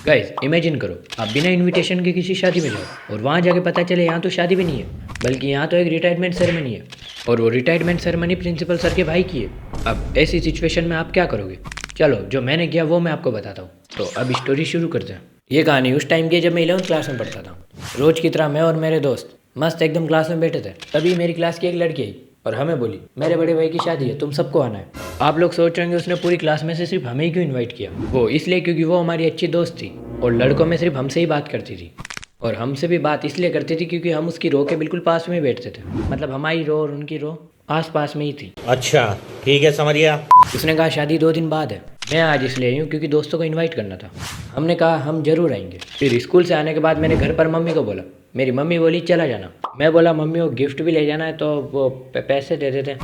Guys imagine करो, आप बिना इनविटेशन के किसी शादी में जाओ और वहाँ जाके पता चले यहाँ तो शादी भी नहीं है, बल्कि यहाँ तो एक रिटायरमेंट सेरेमनी है और वो रिटायरमेंट सेरेमनी प्रिंसिपल सर के भाई की है। अब ऐसी सिचुएशन में आप क्या करोगे? चलो जो मैंने किया वो मैं आपको बताता हूँ। तो अब स्टोरी शुरू करते हैं। ये कहानी उस टाइम की जब मैं 11th क्लास में पढ़ता था। रोज की तरह मैं और मेरे दोस्त मस्त एकदम क्लास में बैठे थे। तभी मेरी क्लास की एक लड़की आई और हमें बोली, मेरे बड़े भाई की शादी है, तुम सबको आना है। आप लोग सोच रहे होंगे उसने पूरी क्लास में से सिर्फ हमें ही क्यों इनवाइट किया? वो इसलिए क्योंकि वो हमारी अच्छी दोस्त थी और लड़कों में सिर्फ हमसे ही बात करती थी। और हमसे भी बात इसलिए करती थी क्योंकि हम उसकी रो के बिल्कुल पास में ही बैठते थे। मतलब हमारी रो और उनकी रो आस पास में ही थी। अच्छा ठीक है, समझ गया। उसने कहा शादी 2 दिन बाद है। मैं आज इसलिए आई हूँ क्योंकि दोस्तों को इनवाइट करना था। हमने कहा हम जरूर आएंगे। फिर स्कूल से आने के बाद मैंने घर पर मम्मी को बोला। मेरी मम्मी बोली चला जाना। मैं बोला मम्मी वो गिफ्ट भी ले जाना है तो वो पैसे दे देते।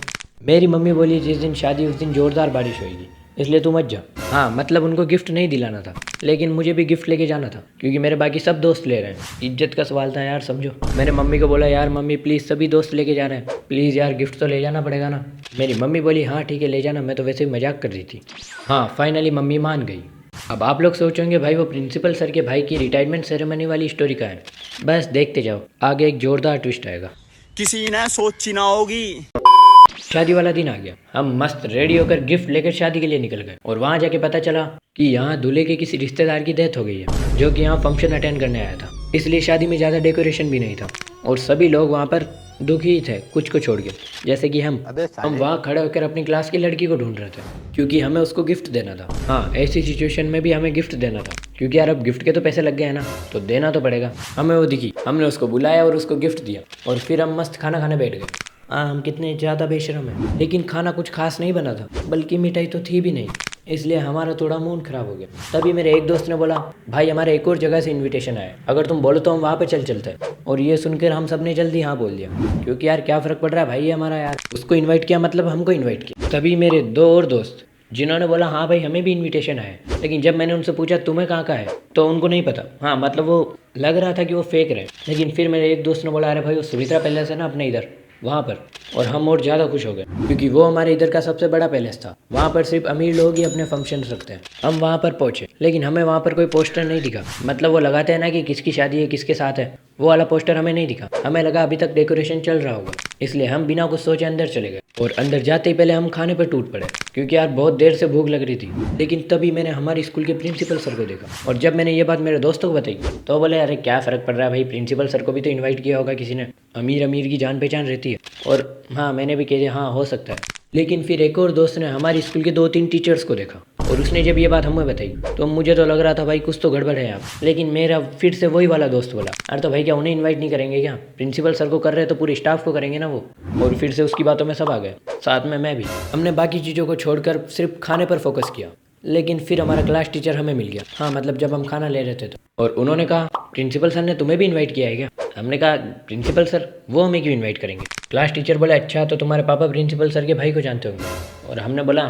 मेरी मम्मी बोली जिस दिन शादी उस दिन जोरदार बारिश होगी, इसलिए तू मत जा। हाँ मतलब उनको गिफ्ट नहीं दिलाना था, लेकिन मुझे भी गिफ्ट लेके जाना था क्योंकि मेरे बाकी सब दोस्त ले रहे हैं। इज्जत का सवाल था यार, समझो। मैंने मम्मी को बोला यार मम्मी प्लीज़ सभी दोस्त लेके जा रहे हैं, प्लीज़ यार गिफ्ट तो ले जाना पड़ेगा ना। मेरी मम्मी बोली हाँ ठीक है ले जाना, मैं तो वैसे ही मजाक कर रही थी। हाँ फाइनली मम्मी मान गई। अब आप लोग सोचेंगे भाई वो प्रिंसिपल सर के भाई की रिटायरमेंट सेरेमनी वाली स्टोरी का है। बस देखते जाओ, आगे एक जोरदार ट्विस्ट आएगा। किसी ने सोची ना होगी। शादी वाला दिन आ गया। हम मस्त रेडी होकर गिफ्ट लेकर शादी के लिए निकल गए और वहाँ जाके पता चला कि यहाँ दूल्हे के किसी रिश्तेदार की डेथ हो गई है, जो कि यहाँ फंक्शन अटेंड करने आया था। इसलिए शादी में ज़्यादा डेकोरेशन भी नहीं था और सभी लोग वहाँ पर दुखी ही थे, कुछ को छोड़ के। जैसे कि हम वहाँ खड़े होकर अपनी क्लास की लड़की को ढूंढ रहे थे क्योंकि हमें उसको गिफ्ट देना था। हाँ ऐसी सिचुएशन में भी हमें गिफ्ट देना था क्योंकि यार अब गिफ्ट के तो पैसे लग गए हैं ना, तो देना तो पड़ेगा। हमें वो दिखी, हमने उसको बुलाया और उसको गिफ्ट दिया और फिर हम मस्त खाना खाने बैठ गए। हाँ हम कितने ज़्यादा बेशरम हैं, लेकिन खाना कुछ खास नहीं बना था, बल्कि मिठाई तो थी भी नहीं, इसलिए हमारा थोड़ा मूड खराब हो गया। तभी मेरे एक दोस्त ने बोला भाई हमारे एक और जगह से इनविटेशन आया, अगर तुम बोलो तो हम वहाँ पे चलते हैं। और ये सुनकर हम सब ने जल्दी हाँ बोल दिया क्योंकि यार क्या फ़र्क पड़ रहा है भाई, हमारा यार उसको इन्वाइट किया मतलब हमको इन्वाइट किया। तभी मेरे 2 और दोस्त जिन्होंने बोला हाँ भाई हमें भी इनविटेशन आया, लेकिन जब मैंने उनसे पूछा तुम्हें कहाँ का है तो उनको नहीं पता। हाँ मतलब वो लग रहा था कि वो फेक रहे। लेकिन फिर मेरे एक दोस्त ने बोला अरे भाई वो सुमित्रा पैलेस है ना अपने इधर, वहाँ पर। और हम और ज़्यादा खुश हो गए क्योंकि वो हमारे इधर का सबसे बड़ा पैलेस था। वहाँ पर सिर्फ अमीर लोग ही अपने फंक्शन रखते हैं। हम वहाँ पर पहुँचे लेकिन हमें वहाँ पर कोई पोस्टर नहीं दिखा। मतलब वो लगाते हैं ना कि किसकी शादी है किसके साथ है, वो वाला पोस्टर हमें नहीं दिखा। हमें लगा अभी तक डेकोरेशन चल रहा होगा, इसलिए हम बिना कुछ सोचे अंदर चले गए। और अंदर जाते ही पहले हम खाने पर टूट पड़े क्योंकि यार बहुत देर से भूख लग रही थी। लेकिन तभी मैंने हमारे स्कूल के प्रिंसिपल सर को देखा और जब मैंने ये बात मेरे दोस्तों को बताई तो बोले अरे क्या फ़र्क पड़ रहा है भाई, प्रिंसिपल सर को भी तो इन्वाइट किया होगा किसी ने, अमीर अमीर की जान पहचान रहती है। और हाँ मैंने भी कह दिया हाँ हो सकता है। लेकिन फिर एक और दोस्त ने हमारे स्कूल के 2-3 टीचर्स को देखा और उसने जब ये बात हमें बताई तो मुझे तो लग रहा था भाई कुछ तो गड़बड़ है यहाँ। लेकिन मेरा फिर से वही वाला दोस्त बोला अरे तो भाई क्या उन्हें इनवाइट नहीं करेंगे क्या, प्रिंसिपल सर को कर रहे तो पूरे स्टाफ को करेंगे ना वो। और फिर से उसकी बातों में सब आ गए, साथ में मैं भी। हमने बाकी चीज़ों को छोड़कर सिर्फ खाने पर फोकस किया। लेकिन फिर हमारा क्लास टीचर हमें मिल गया। हाँ मतलब जब हम खाना ले रहे थे तो, और उन्होंने कहा प्रिंसिपल सर ने तुम्हें भी इनवाइट किया है क्या? हमने कहा प्रिंसिपल सर वो हमें क्यों इनवाइट करेंगे? क्लास टीचर बोले अच्छा तो तुम्हारे पापा प्रिंसिपल सर के भाई को जानते होंगे। और हमने बोला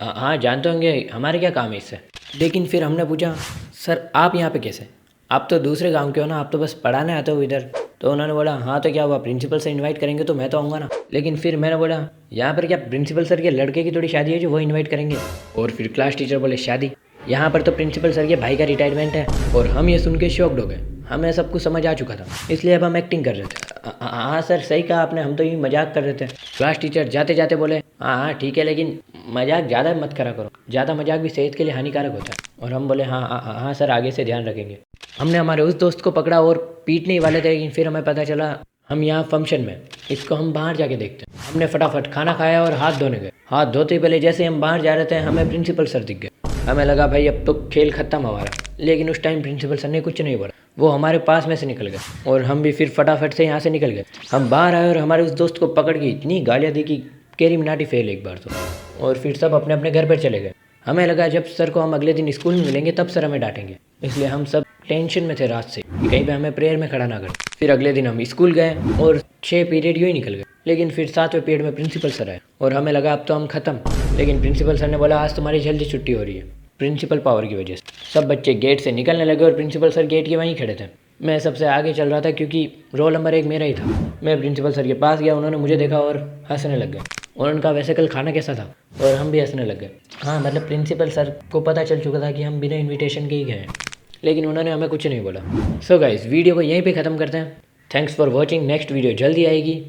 हाँ जानते होंगे, हमारे क्या काम है इससे। लेकिन फिर हमने पूछा सर आप यहाँ पे कैसे, आप तो दूसरे गांव के हो ना, आप तो बस पढ़ाने आते हो इधर। तो उन्होंने बोला हाँ तो क्या हुआ, प्रिंसिपल सर इनवाइट करेंगे तो मैं तो आऊँगा ना। लेकिन फिर मैंने बोला यहाँ पर क्या प्रिंसिपल सर के लड़के की थोड़ी शादी है जो वो इन्वाइट करेंगे? और फिर क्लास टीचर बोले शादी, यहाँ पर तो प्रिंसिपल सर के भाई का रिटायरमेंट है। और हम ये सुन के शॉक्ड हो गए, हमें सब कुछ समझ आ चुका था, इसलिए अब हम एक्टिंग कर रहे थे। हाँ सर सही कहा आपने, हम तो यूँ मजाक कर रहे थे। क्लास टीचर जाते जाते बोले हाँ हाँ ठीक है, लेकिन मजाक ज़्यादा मत करा करो, ज़्यादा मजाक भी सेहत के लिए हानिकारक होता है। और हम बोले हाँ हाँ हाँ सर आगे से ध्यान रखेंगे। हमने हमारे उस दोस्त को पकड़ा और पीटने ही वाले थे, लेकिन फिर हमें पता चला हम यहाँ फंक्शन में, इसको हम बाहर जाके देखते हैं। हमने फटाफट खाना खाया और हाथ धोने गए। हाथ धोते ही पहले जैसे हम बाहर जा रहे थे हमें प्रिंसिपल सर दिख गए। हमें लगा भाई अब तो खेल खत्म हमारा, लेकिन उस टाइम प्रिंसिपल सर ने कुछ नहीं बोला, वो हमारे पास में से निकल गए और हम भी फिर फटाफट से यहाँ से निकल गए। हम बाहर आए और हमारे उस दोस्त को पकड़ के इतनी गालियाँ दी कि कैरी मिनाटी फेल एक बार तो। और फिर सब अपने अपने घर पर चले गए। हमें लगा जब सर को हम अगले दिन स्कूल में मिलेंगे तब सर हमें डांटेंगे, इसलिए हम सब टेंशन में थे रात से कि कहीं पे हमें प्रेयर में खड़ा ना करें। फिर अगले दिन हम स्कूल गए और 6 पीरियड यूँ ही निकल गए। लेकिन फिर 7वें पीरियड में प्रिंसिपल सर आए और हमें लगा अब तो हम खत्म। लेकिन प्रिंसिपल सर ने बोला आज तुम्हारी जल्दी छुट्टी हो रही है प्रिंसिपल पावर की वजह से। सब बच्चे गेट से निकलने लगे और प्रिंसिपल सर गेट के वहीं खड़े थे। मैं सबसे आगे चल रहा था क्योंकि रोल नंबर 1 मेरा ही था। मैं प्रिंसिपल सर के पास गया, उन्होंने मुझे देखा और हंसने लग गए और उनका वैसे कल खाना कैसा था, और हम भी हंसने लग गए। हाँ मतलब प्रिंसिपल सर को पता चल चुका था कि हम बिना इन्विटेशन के ही गए। लेकिन उन्होंने हमें कुछ नहीं बोला। सो गाइस वीडियो को यहीं पे ख़त्म करते हैं। Thanks for watching. Next video जल्दी आएगी।